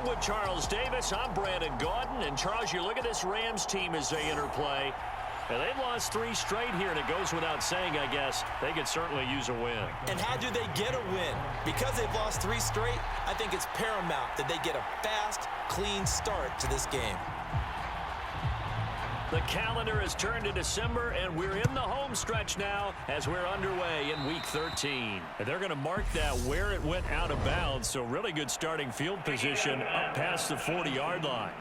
Along with Charles Davis, I'm Brandon Gaudin. And, Charles, you look at this Rams team as they interplay. And they've lost 3 straight here, and it goes without saying, I guess, they could certainly use a win. And how do they get a win? Because they've lost 3 straight, I think it's paramount that they get a fast, clean start to this game. The calendar has turned to December, and we're in the home stretch now as we're underway in Week 13. And they're going to mark that where it went out of bounds, so really good starting field position up past the 40-yard line.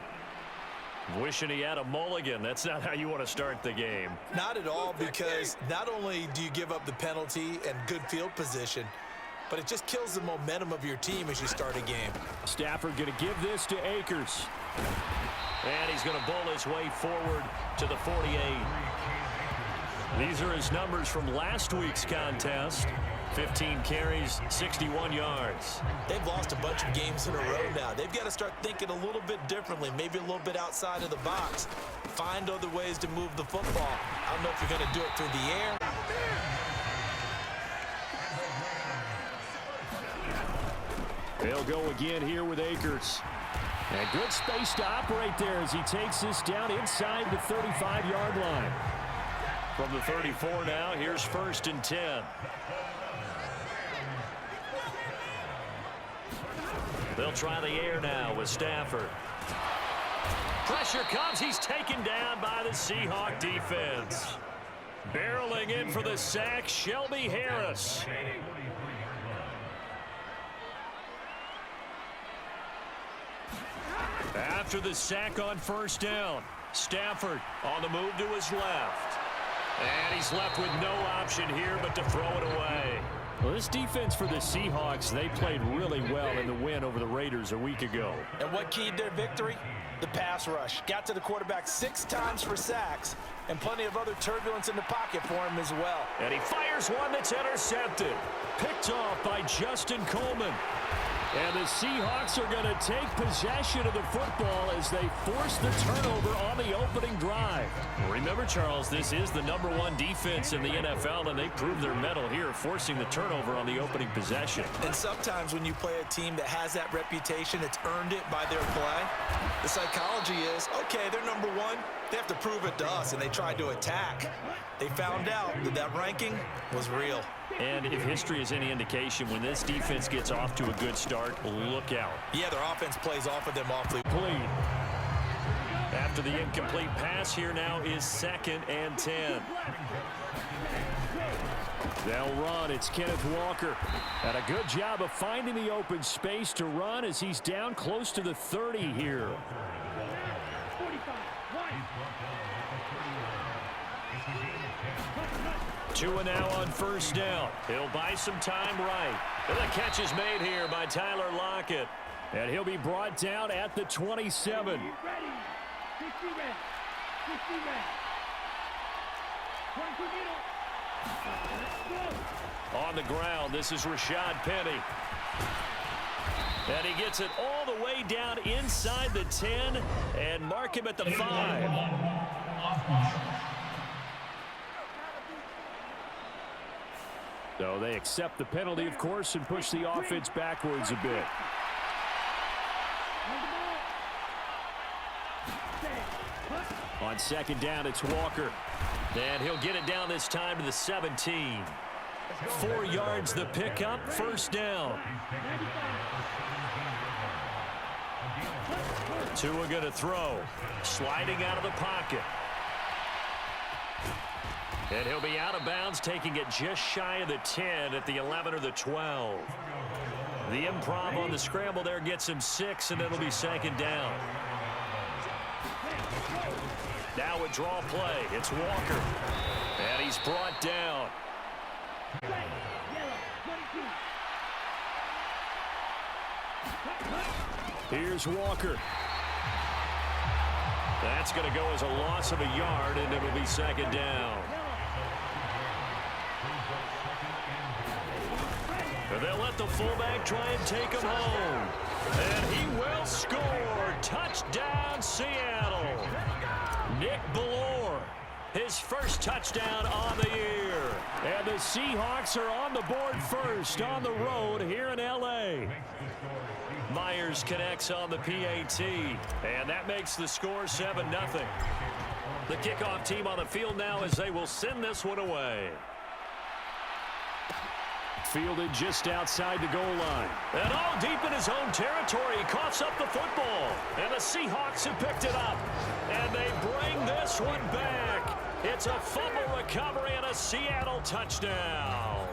Wishing he had a mulligan. That's not how you want to start the game. Not at all, because not only do you give up the penalty and good field position, but it just kills the momentum of your team as you start a game. Stafford going to give this to Akers. And he's going to bowl his way forward to the 48. These are his numbers from last week's contest. 15 carries, 61 yards. They've lost a bunch of games in a row now. They've got to start thinking a little bit differently, maybe a little bit outside of the box. Find other ways to move the football. I don't know if you're going to do it through the air. They'll go again here with Akers. And good space to operate there as he takes this down inside the 35-yard line. From the 34 now, here's 1st and 10. They'll try the air now with Stafford. Pressure comes. He's taken down by the Seahawk defense. Barreling in for the sack, Shelby Harris. After the sack on 1st down, Stafford on the move to his left. And he's left with no option here but to throw it away. Well, this defense for the Seahawks, they played really well in the win over the Raiders a week ago. And what keyed their victory? The pass rush. Got to the quarterback 6 times for sacks, and plenty of other turbulence in the pocket for him as well. And he fires one that's intercepted. Picked off by Justin Coleman. And the Seahawks are going to take possession of the football as they force the turnover on the opening drive. Remember, Charles, this is the #1 defense in the NFL, and they proved their mettle here, forcing the turnover on the opening possession. And sometimes when you play a team that has that reputation, it's earned it by their play. The psychology is, okay, they're #1. They have to prove it to us, and they tried to attack. They found out that that ranking was real. And if history is any indication, when this defense gets off to a good start, look out. Yeah, their offense plays off of them awfully. Complete. After the incomplete pass, here now is 2nd and 10. They'll run. It's Kenneth Walker. And a good job of finding the open space to run as he's down close to the 30 here. Tua now on 1st down. He'll buy some time right. And the catch is made here by Tyler Lockett. And he'll be brought down at the 27. On the ground, this is Rashad Penny. And he gets it all the way down inside the 10 and mark him at the 5. So they accept the penalty, of course, and push the offense backwards a bit. On 2nd down, it's Walker. And he'll get it down this time to the 17. 4 yards the pickup, 1st down. Tua going to throw. Sliding out of the pocket. And he'll be out of bounds, taking it just shy of the 10 at the 11 or the 12. The improv on the scramble there gets him 6, and it'll be 2nd down. Now a draw play. It's Walker. And he's brought down. Here's Walker. That's going to go as a loss of a yard, and it'll be 2nd down. And they'll let the fullback try and take him home. And he will score. Touchdown, Seattle. Nick Bellore, his first touchdown on the year. And the Seahawks are on the board first on the road here in L.A. Myers connects on the PAT, and that makes the score 7-0. The kickoff team on the field now as they will send this one away. Fielded just outside the goal line. And all deep in his own territory. He coughs up the football. And the Seahawks have picked it up. And they bring this one back. It's a fumble recovery and a Seattle touchdown.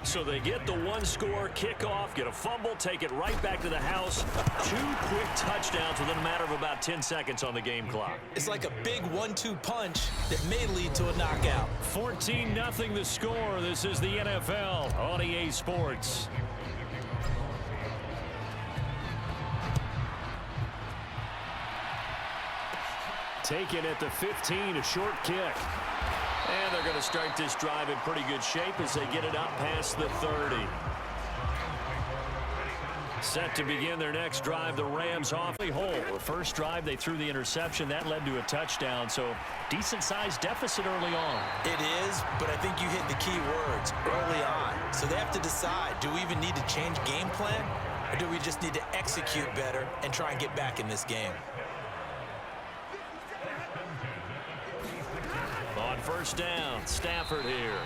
So they get the one-score kickoff, get a fumble, take it right back to the house. 2 quick touchdowns within a matter of about 10 seconds on the game clock. It's like a big 1-2 punch that may lead to a knockout. 14-0 the score. This is the NFL on EA Sports. Taken at the 15, a short kick. And they're going to start this drive in pretty good shape as they get it up past the 30. Set to begin their next drive, the Rams awfully whole. The first drive, they threw the interception. That led to a touchdown, so decent-sized deficit early on. It is, but I think you hit the key words early on. So they have to decide, do we even need to change game plan, or do we just need to execute better and try and get back in this game? On first down, Stafford here.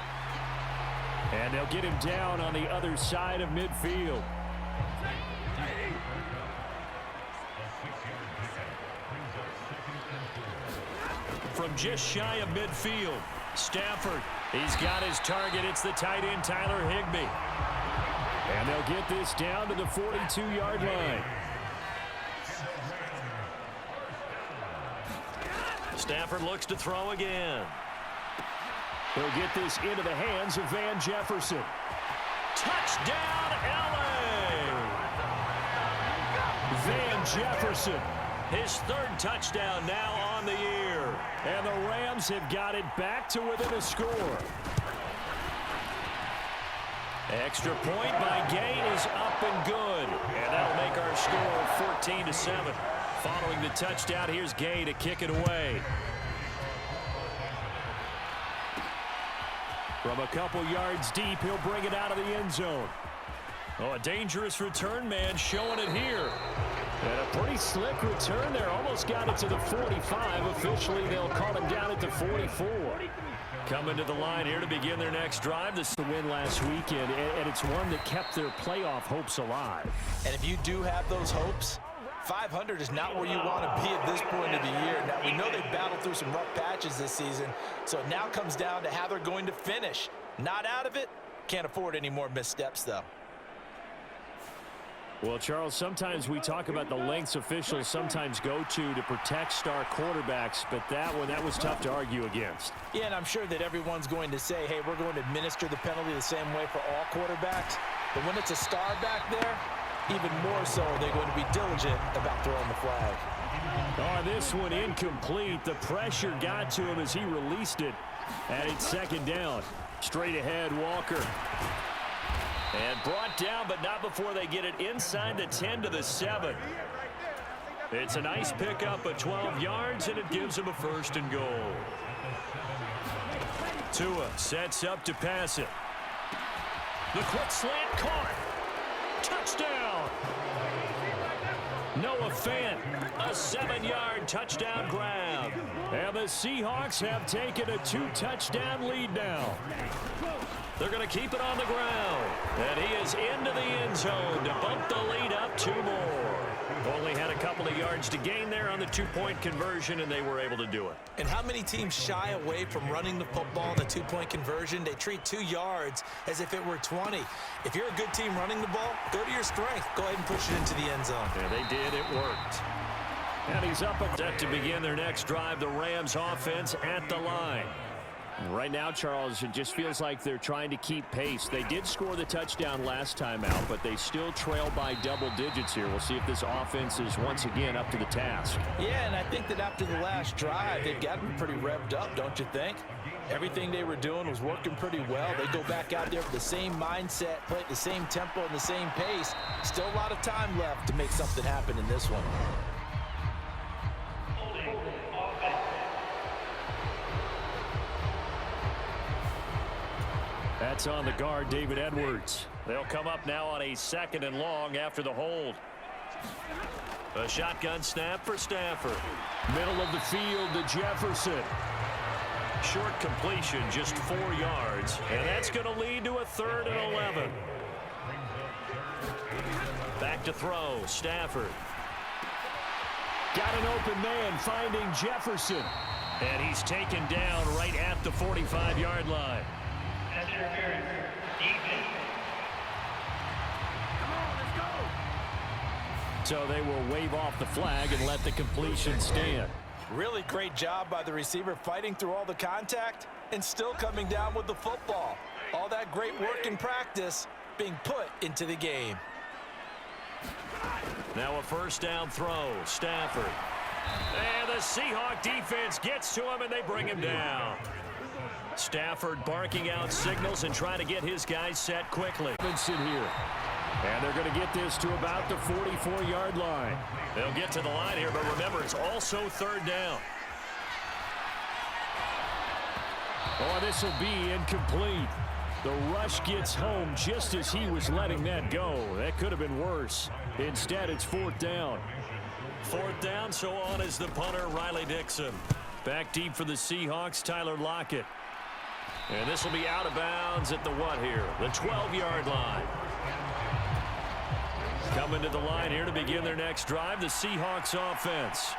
And they'll get him down on the other side of midfield. From just shy of midfield, Stafford, he's got his target. It's the tight end, Tyler Higbee. And they'll get this down to the 42-yard line. Stafford looks to throw again. He'll get this into the hands of Van Jefferson. Touchdown, LA! Van Jefferson, his 3rd touchdown now on the year. And the Rams have got it back to within a score. Extra point by Gay is up and good. And that'll make our score 14-7. Following the touchdown, here's Gay to kick it away. From a couple yards deep, he'll bring it out of the end zone. Oh, a dangerous return man showing it here. And a pretty slick return there. Almost got it to the 45. Officially, they'll call him down at the 44. Coming to the line here to begin their next drive. This is the win last weekend, and it's one that kept their playoff hopes alive. And if you do have those hopes, 500 is not where you want to be at this point of the year. Now, we know they've battled through some rough patches this season, so it now comes down to how they're going to finish. Not out of it. Can't afford any more missteps, though. Well, Charles, sometimes we talk about the lengths officials sometimes go to protect star quarterbacks, but that was tough to argue against. Yeah, and I'm sure that everyone's going to say, hey, we're going to administer the penalty the same way for all quarterbacks. But when it's a star back there, even more so, they're going to be diligent about throwing the flag. Oh, this one incomplete. The pressure got to him as he released it. And it's 2nd down. Straight ahead, Walker. And brought down, but not before they get it inside the 10 to the 7. It's a nice pickup of 12 yards, and it gives him a 1st and goal. Tua sets up to pass it. The quick slant caught. Touchdown! Noah Fant, a 7-yard touchdown grab. And the Seahawks have taken a 2-touchdown lead now. They're going to keep it on the ground. And he is into the end zone to bump the lead up 2 more. Only had a couple of yards to gain there on the 2-point conversion, and they were able to do it. And how many teams shy away from running the football in the 2-point conversion? They treat 2 yards as if it were 20. If you're a good team running the ball, go to your strength. Go ahead and push it into the end zone. Yeah, they did. It worked. And he's up and set to begin their next drive. The Rams offense at the line. Right now, Charles, it just feels like they're trying to keep pace. They did score the touchdown last time out, but they still trail by double digits here. We'll see if this offense is once again up to the task. Yeah, and I think that after the last drive, they've gotten pretty revved up, don't you think? Everything they were doing was working pretty well. They go back out there with the same mindset, play at the same tempo and the same pace. Still a lot of time left to make something happen in this one. That's on the guard, David Edwards. They'll come up now on a 2nd and long after the hold. A shotgun snap for Stafford. Middle of the field to Jefferson. Short completion, just 4 yards. And that's going to lead to a 3rd and 11. Back to throw, Stafford. Got an open man finding Jefferson. And he's taken down right at the 45-yard line. That's interference. Defense. Come on, let's go. So they will wave off the flag and let the completion stand. Really great job by the receiver fighting through all the contact and still coming down with the football. All that great work in practice being put into the game. Now a 1st down throw, Stafford. And the Seahawk defense gets to him and they bring him down. Stafford barking out signals and trying to get his guys set quickly. Here. And they're going to get this to about the 44-yard line. They'll get to the line here, but remember, it's also 3rd down. Oh, this will be incomplete. The rush gets home just as he was letting that go. That could have been worse. Instead, it's 4th down. 4th down, so on is the punter, Riley Dixon. Back deep for the Seahawks, Tyler Lockett. And this will be out of bounds at the what here? The 12-yard line. Coming to the line here to begin their next drive, the Seahawks offense.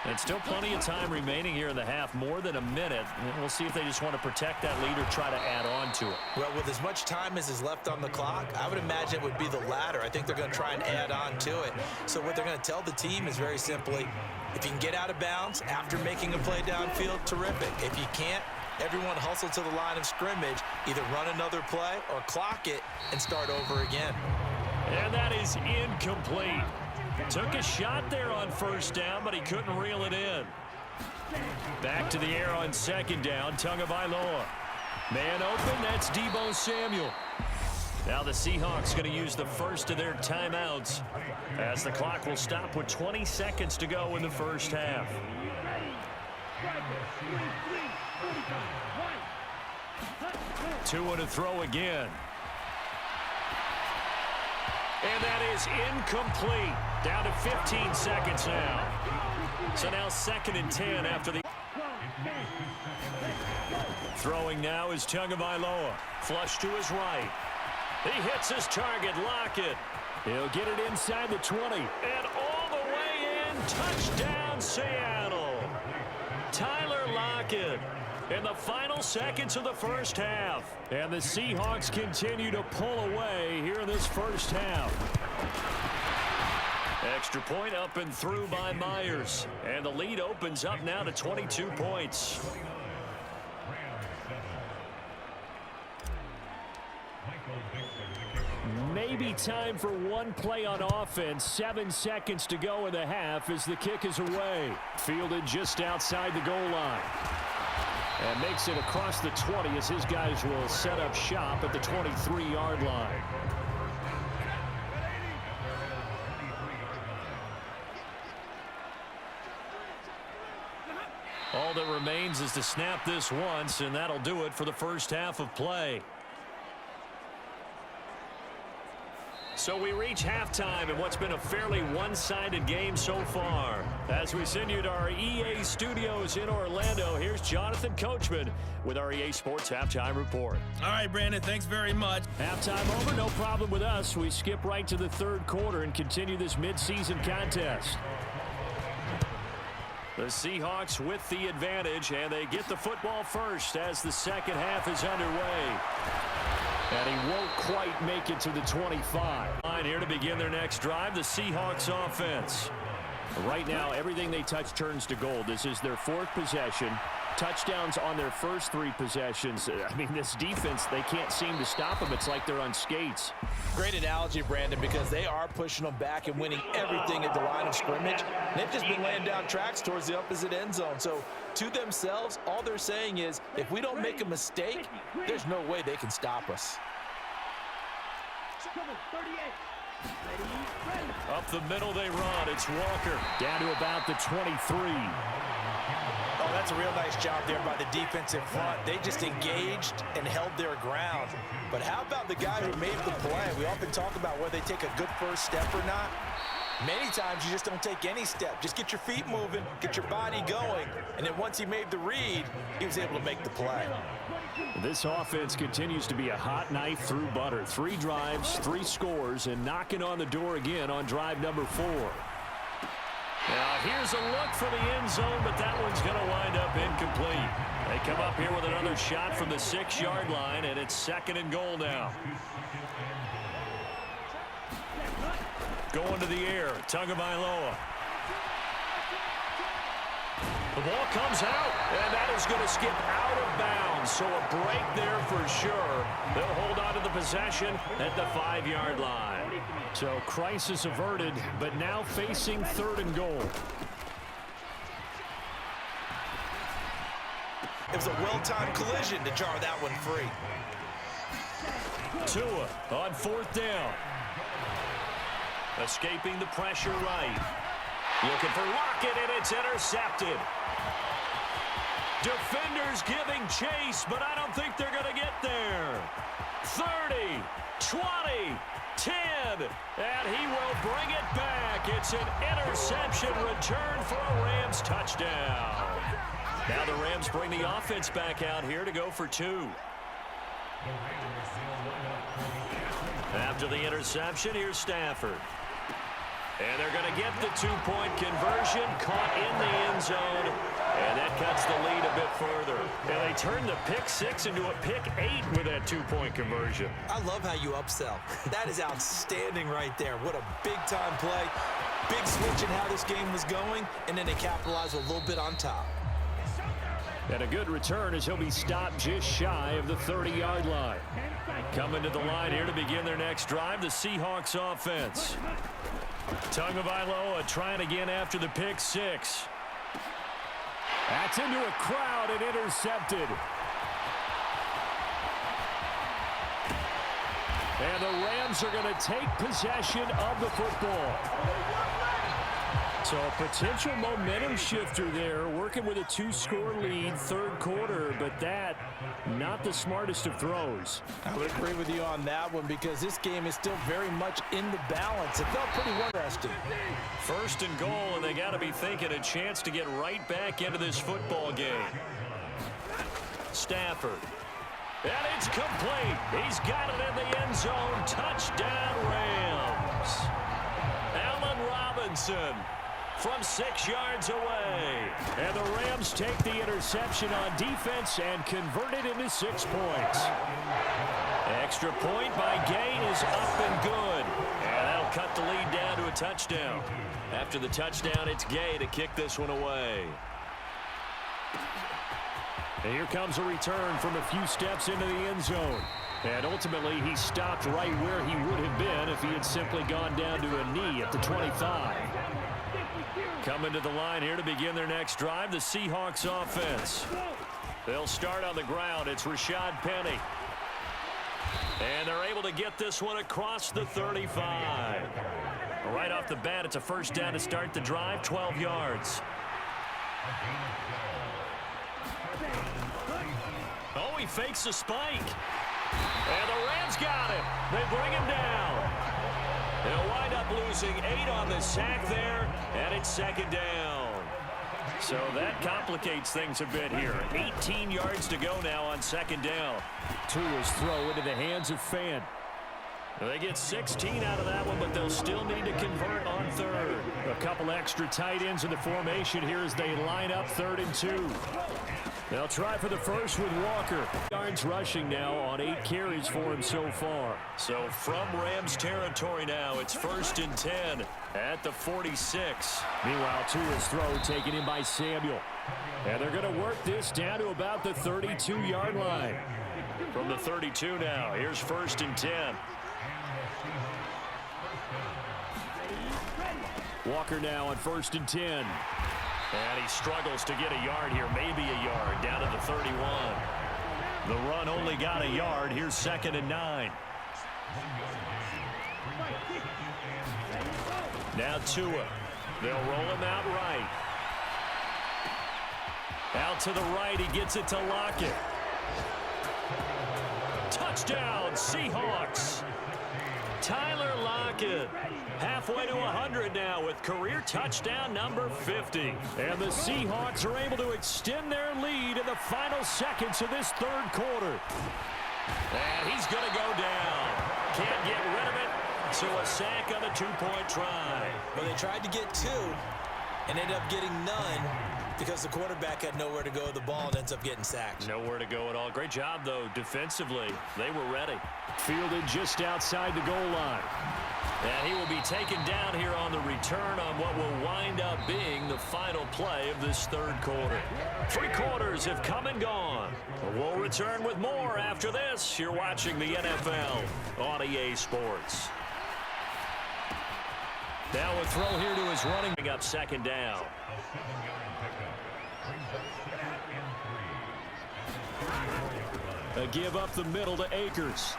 And still plenty of time remaining here in the half, more than a minute. We'll see if they just want to protect that lead or try to add on to it. Well, with as much time as is left on the clock, I would imagine it would be the latter. I think they're going to try and add on to it. So what they're going to tell the team is very simply, if you can get out of bounds after making a play downfield, terrific. If you can't, everyone hustle to the line of scrimmage, either run another play or clock it and start over again. And that is incomplete. Took a shot there on 1st down, but he couldn't reel it in. Back to the air on 2nd down, Tagovailoa. Man open, that's Deebo Samuel. Now the Seahawks going to use the first of their timeouts as the clock will stop with 20 seconds to go in the 1st half. 2 and a throw again. And that is incomplete. Down to 15 seconds now. So now 2nd and 10 after the... Throwing now is Tagovailoa. Flush to his right. He hits his target, Lockett. He'll get it inside the 20. And all the way in, touchdown Seattle. Tyler Lockett in the final seconds of the 1st half. And the Seahawks continue to pull away here in this 1st half. Extra point up and through by Myers. And the lead opens up now to 22 points. Maybe time for one play on offense. 7 seconds to go in the half as the kick is away. Fielded just outside the goal line. And makes it across the 20 as his guys will set up shop at the 23-yard line. All that remains is to snap this once, and that'll do it for the 1st half of play. So we reach halftime in what's been a fairly one-sided game so far. As we send you to our EA studios in Orlando, here's Jonathan Coachman with our EA Sports Halftime Report. All right, Brandon, thanks very much. Halftime over, no problem with us. We skip right to the 3rd quarter and continue this midseason contest. The Seahawks with the advantage, and they get the football first as the 2nd half is underway. And he won't quite make it to the 25. Line here to begin their next drive, the Seahawks offense. Right now, everything they touch turns to gold. This is their 4th possession. Touchdowns on their first 3 possessions. I mean, this defense, they can't seem to stop them. It's like they're on skates. Great analogy, Brandon, because they are pushing them back and winning everything at the line of scrimmage. They've just been laying down tracks towards the opposite end zone. So to themselves, all they're saying is, if we don't make a mistake, there's no way they can stop us. Up the middle they run. It's Walker down to about the 23. Oh, that's a real nice job there by the defensive front. They just engaged and held their ground. But how about the guy who made the play? We often talk about whether they take a good first step or not. Many times you just don't take any step. Just get your feet moving, get your body going, and then once he made the read, he was able to make the play. This offense continues to be a hot knife through butter. 3 drives, 3 scores, and knocking on the door again on drive number 4. Now here's a look for the end zone, but that one's going to wind up incomplete. They come up here with another shot from the 6-yard line, and it's 2nd and goal now. Going to the air, Tagovailoa. The ball comes out, and that is going to skip out of bounds. So a break there for sure. They'll hold on to the possession at the 5-yard line. So crisis averted, but now facing 3rd and goal. It was a well-timed collision to jar that one free. Tua on 4th down. Escaping the pressure right. Looking for Lockett, and it's intercepted. Defenders giving chase, but I don't think they're going to get there. 30, 20, 10, and he will bring it back. It's an interception return for a Rams touchdown. Now the Rams bring the offense back out here to go for 2. After the interception, here's Stafford. And they're going to get the 2-point conversion, caught in the end zone, and that cuts the lead a bit further. And they turn the pick 6 into a pick 8 with that 2-point conversion. I love how you upsell. That is outstanding right there. What a big-time play. Big switch in how this game was going, and then they capitalize a little bit on top. And a good return as he'll be stopped just shy of the 30-yard line. Coming to the line here to begin their next drive, the Seahawks offense. Tagovailoa trying again after the pick 6. That's into a crowd and intercepted. And the Rams are going to take possession of the football. So a potential momentum shifter there, working with a 2-score lead, 3rd quarter, but that not the smartest of throws. I would agree with you on that one because this game is still very much in the balance. It felt pretty interesting. 1st and goal, and they got to be thinking a chance to get right back into this football game. Stafford. And it's complete. He's got it in the end zone. Touchdown, Rams. Allen Robinson from 6 yards away. And the Rams take the interception on defense and convert it into 6 points. Extra point by Gain is up and good. And that'll cut the lead down to a touchdown. After the touchdown, it's Gay to kick this one away. And here comes a return from a few steps into the end zone. And ultimately, he stopped right where he would have been if he had simply gone down to a knee at the 25. Coming to the line here to begin their next drive, the Seahawks offense. They'll start on the ground. It's Rashad Penny. And they're able to get this one across the 35. Right off the bat, it's a 1st down to start the drive, 12 yards. Oh, he fakes the spike. And the Rams got it. They bring him down. They'll wind up losing 8 on the sack there, and it's 2nd down. So that complicates things a bit here. 18 yards to go now on 2nd down. Tua's throw into the hands of Fan. They get 16 out of that one, but they'll still need to convert on 3rd. A couple extra tight ends in the formation here as they line up 3rd and 2. They'll try for the first with Walker. Yards rushing now on 8 carries for him so far. So from Rams territory now, it's 1st and 10 at the 46. Meanwhile, Tua's throw taken in by Samuel. And they're going to work this down to about the 32-yard line. From the 32 now, here's 1st and 10. Walker now on 1st and 10. And he struggles to get a yard here, maybe a yard, down to the 31. The run only got a yard. Here's 2nd and 9. Now Tua. They'll roll him out right. Out to the right, he gets it to Lockett. Touchdown, Seahawks. Tyler Lockett, halfway to 100 now with career touchdown number 50. And the Seahawks are able to extend their lead in the final seconds of this third quarter. And he's going to go down. Can't get rid of it, so a sack on the two-point try. Well, they tried to get two and ended up getting none because the quarterback had nowhere to go with the ball and ends up getting sacked. Nowhere to go at all. Great job, though, defensively. They were ready. Fielded just outside the goal line. And he will be taken down here on the return on what will wind up being the final play of this third quarter. 3 quarters have come and gone. We'll return with more after this. You're watching the NFL on EA Sports. Now a throw here to his running back up second down. A give up the middle to Akers.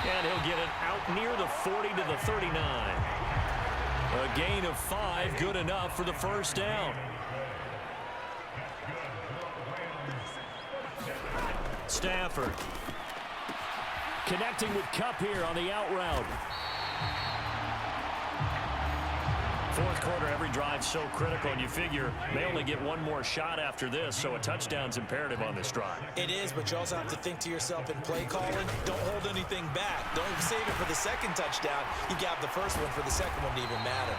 And he'll get it out near the 40 to the 39. A gain of 5, good enough for the first down. Stafford connecting with Kupp here on the out route. Fourth quarter, every drive so critical, and you figure they only get one more shot after this, so a touchdown's imperative on this drive. It is, but you also have to think to yourself in play calling, don't hold anything back. Don't save it for the second touchdown. You got the first one for the second one to even matter.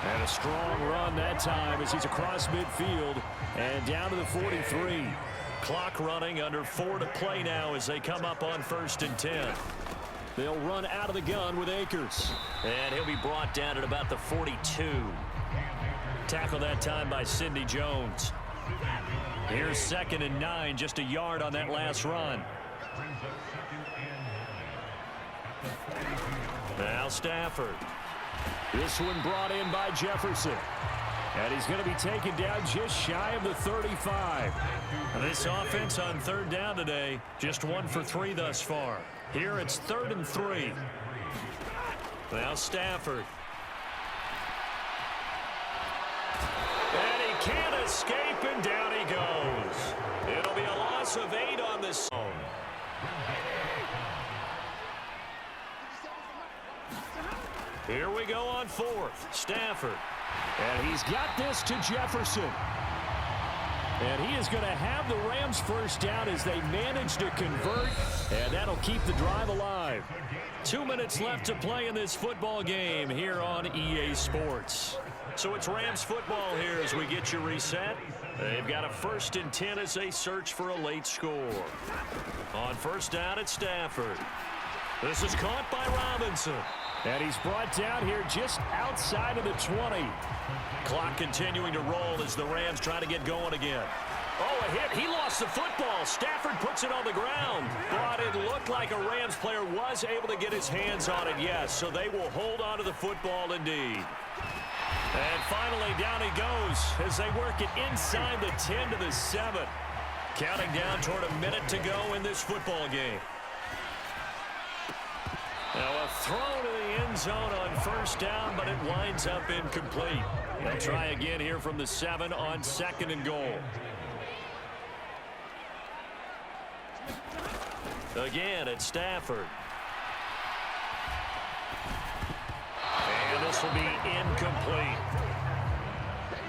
And a strong run that time as he's across midfield and down to the 43. Clock running, under 4 to play now as they come up on 1st and 10. They'll run out of the gun with Akers. And he'll be brought down at about the 42. Tackle that time by Sidney Jones. Here's 2nd and 9, just a yard on that last run. Now Stafford. This one brought in by Jefferson. And he's going to be taken down just shy of the 35. And this offense on 3rd down today, just 1 for 3 thus far. Here it's 3rd and 3. Now Stafford. And he can't escape, and down he goes. It'll be a loss of 8 on this zone. Here we go on 4th. Stafford. And he's got this to Jefferson. And he is going to have the Rams first down as they manage to convert, and that'll keep the drive alive. 2 minutes left to play in this football game here on EA Sports. So it's Rams football here as we get you reset. They've got a 1st and 10 as they search for a late score. On 1st down, it's Stafford. This is caught by Robinson. And he's brought down here just outside of the 20. Clock continuing to roll as the Rams try to get going again. Oh, a hit. He lost the football. Stafford puts it on the ground. But it looked like a Rams player was able to get his hands on it, yes. So they will hold on to the football indeed. And finally, down he goes as they work it inside the 10 to the 7. Counting down toward a minute to go in this football game. Now a throw to the end zone on 1st down, but it winds up incomplete. They'll try again here from the 7 on 2nd and goal. Again, it's Stafford. And this will be incomplete.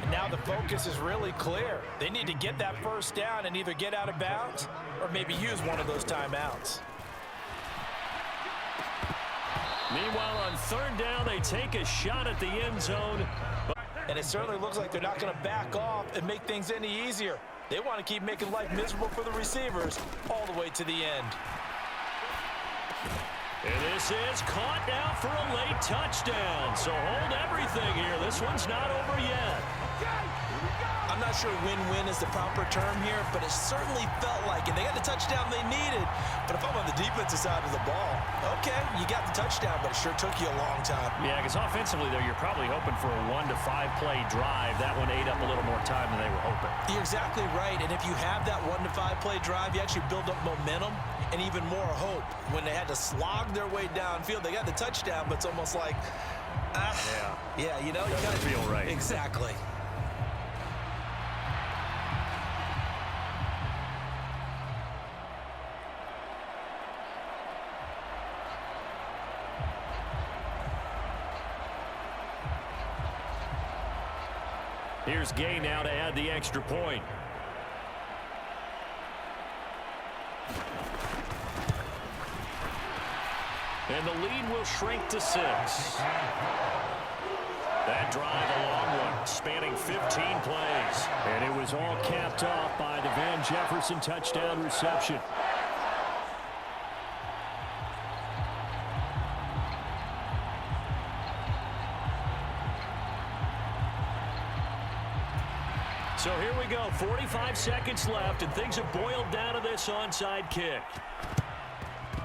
And now the focus is really clear. They need to get that 1st down and either get out of bounds or maybe use one of those timeouts. Meanwhile, on 3rd down, they take a shot at the end zone. And it certainly looks like they're not going to back off and make things any easier. They want to keep making life miserable for the receivers all the way to the end. And this is caught now for a late touchdown. So hold everything here. This one's not over yet. I'm not sure win-win is the proper term here, but it certainly felt like it. They got the touchdown they needed. But if I'm on the defensive side of the ball, okay, you got the touchdown, but it sure took you a long time. Yeah, because offensively, though, you're probably hoping for a 1 to 5 play drive. That one ate up a little more time than they were hoping. You're exactly right. And if you have that 1 to 5 play drive, you actually build up momentum and even more hope. When they had to slog their way downfield, they got the touchdown, but it's almost like, you know, you got to feel right. Exactly. Here's Gay now to add the extra point. And the lead will shrink to 6. That drive, a long one, spanning 15 plays. And it was all capped off by the Van Jefferson touchdown reception. So here we go, 45 seconds left, and things have boiled down to this onside kick.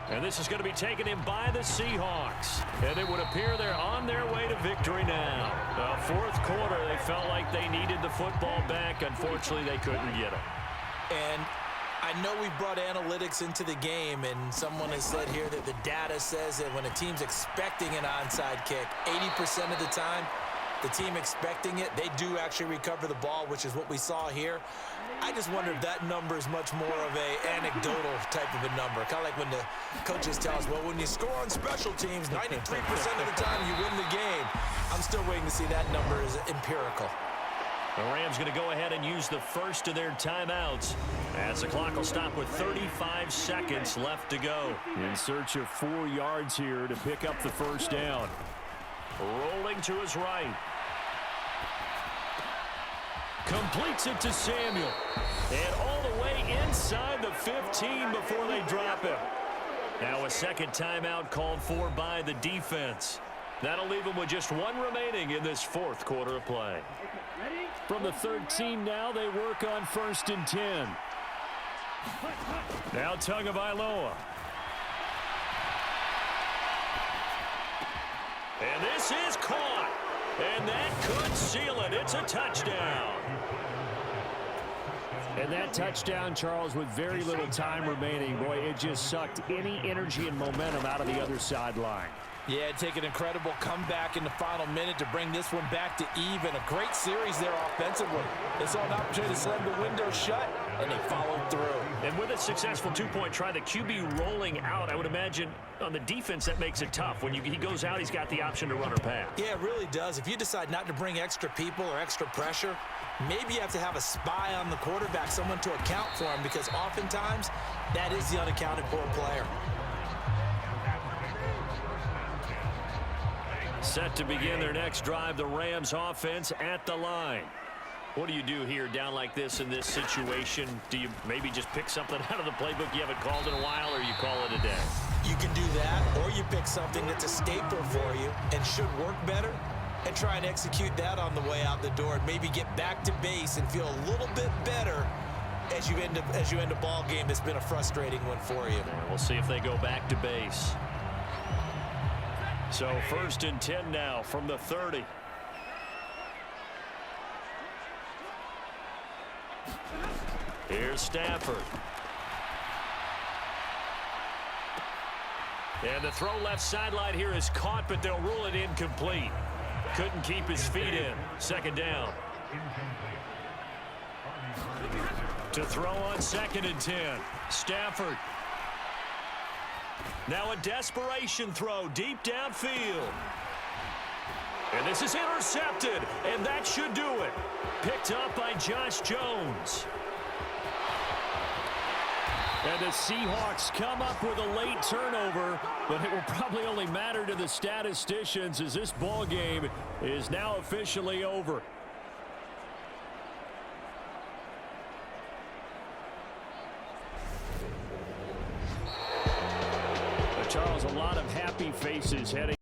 And this is going to be taken in by the Seahawks. And it would appear they're on their way to victory now. Fourth quarter, they felt like they needed the football back. Unfortunately, they couldn't get it. And I know we brought analytics into the game, and someone has said here that the data says that when a team's expecting an onside kick, 80% of the time, the team expecting it, they do actually recover the ball, which is what we saw here. I just wonder if that number is much more of a anecdotal type of a number. Kind of like when the coaches tell us, well, when you score on special teams, 93% of the time you win the game. I'm still waiting to see that number is empirical. The Rams going to go ahead and use the first of their timeouts as the clock will stop with 35 seconds left to go. In search of 4 yards here to pick up the first down. Rolling to his right. Completes it to Samuel. And all the way inside the 15 before they drop him. Now a second timeout called for by the defense. That'll leave them with just 1 remaining in this fourth quarter of play. From the 13 now, they work on 1st and 10. Now Tagovailoa. And this is caught. And that could seal it. It's a touchdown. And that touchdown, Charles, with very little time remaining. Boy, it just sucked any energy and momentum out of the other sideline. Yeah, take an incredible comeback in the final minute to bring this one back to even. A great series there offensively. They saw an opportunity to slam the window shut, and they followed through. And with a successful 2-point try, the QB rolling out, I would imagine on the defense that makes it tough. When he goes out, he's got the option to run or pass. Yeah, it really does. If you decide not to bring extra people or extra pressure, maybe you have to have a spy on the quarterback, someone to account for him, because oftentimes that is the unaccounted for player. Set to begin their next drive, the Rams offense at the line. What do you do here down like this in this situation? Do you maybe just pick something out of the playbook you haven't called in a while, or you call it a day? You can do that, or you pick something that's a staple for you and should work better and try and execute that on the way out the door and maybe get back to base and feel a little bit better as you end a ball game that's been a frustrating one for you. And we'll see if they go back to base. So 1st and 10 now from the 30. Here's Stafford. And the throw left sideline here is caught, but they'll rule it incomplete. Couldn't keep his feet in. 2nd down. To throw on 2nd and 10. Stafford. Now a desperation throw deep downfield. And this is intercepted, and that should do it. Picked up by Josh Jones. And the Seahawks come up with a late turnover, but it will probably only matter to the statisticians as this ball game is now officially over. Charles, a lot of happy faces heading